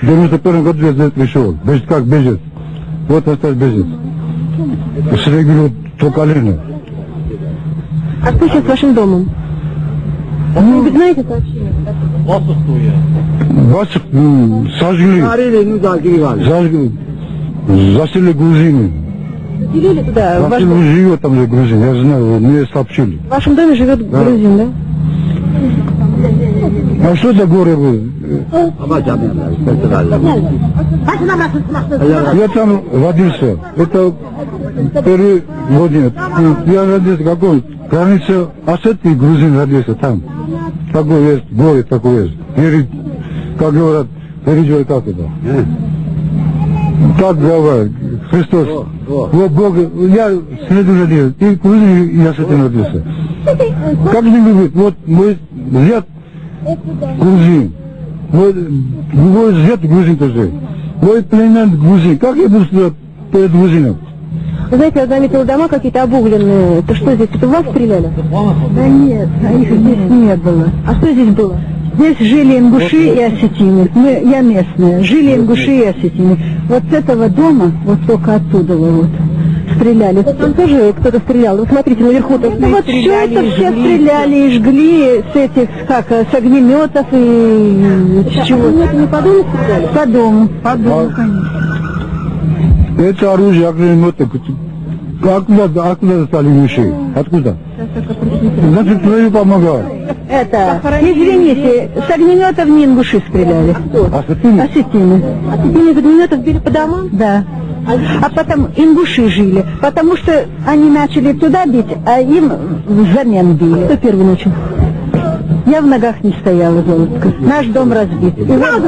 В 91 году я здесь пришел. Как бежит. Вот остался бежит. Срегли то колено. А что сейчас с вашим домом? Вы знаете сообщение? Басых сожгли. Зажгли. Засели грузины. Делили туда? Живет там же грузин, я знаю, мне сообщили. В вашем доме живет грузин, да? А что за горе было? Я там родился. Это первый год. Я родился какой? Граница Осетии, грузин родился там. Такой есть, горе такой есть. Как говорят, переживай как это. Так говорят, Христос. Вот Бог, я следую за ним. И грузин, и Осетии родился. Как не любит? Вот мой взгляд грузин. Мой взгляд грузин тоже. Мой племянник грузин. Как я буду сказать перед грузином? Вы знаете, я заметила дома какие-то обугленные. Это что здесь? Это вас стреляли? Да нет, их здесь не было. А что здесь было? Здесь жили ингуши и осетины. Я местная. Жили ингуши и осетины. Вот с этого дома, вот только оттуда вот стреляли. Там тоже кто-то стрелял. Вы смотрите, наверху-то. Ну вот все это все стреляли и жгли с этих, как, с огнеметов и с чего. Это не по дому стреляли? По дому, конечно. Это оружие, огнеметы. Откуда достали мышей? Откуда? Значит, твою помогают. Это, извините, с огнеметов не ингуши стреляли. Осетины? Осетины. Осетины из огнеметов били по домам? Да. А потом ингуши жили, потому что они начали туда бить, а им взамен били. Кто первый начал? Я в ногах не стояла, Золотка. Наш дом разбит. И вот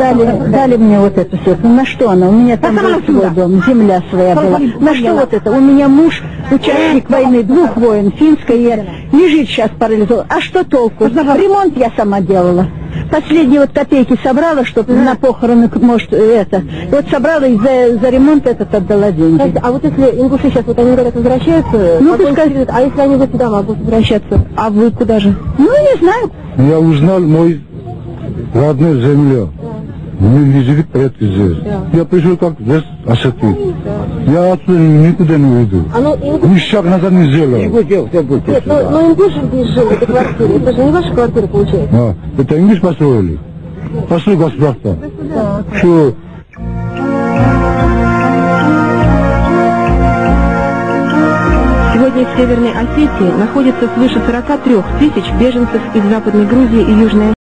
дали мне вот это все. На что она? У меня там был свой дом, земля своя была. На что вот это? У меня муж, участник войны, 2 войн, финской, лежит сейчас парализован. А что толку? Ремонт я сама делала. Последние вот копейки собрала, чтобы на похороны, может, это. Вот собрала и за ремонт этот отдала деньги. А вот если ингуши сейчас, вот они говорят, возвращаются, ну, пускай... а если они вот сюда могут возвращаться, а вы куда же? Ну, не знаю. Я узнал мой родной земля. Не живет предки здесь. Я пришел как здесь Осетии. Я отсюда никуда не уйду. Ни шаг назад не сделал. Нет, но ингуши здесь жили, это квартира. Это же не ваша квартира получается. Это ингуш построили. Построили государство. Что? Сегодня в Северной Осетии находится свыше 43 тысяч беженцев из Западной Грузии и Южной Осетии.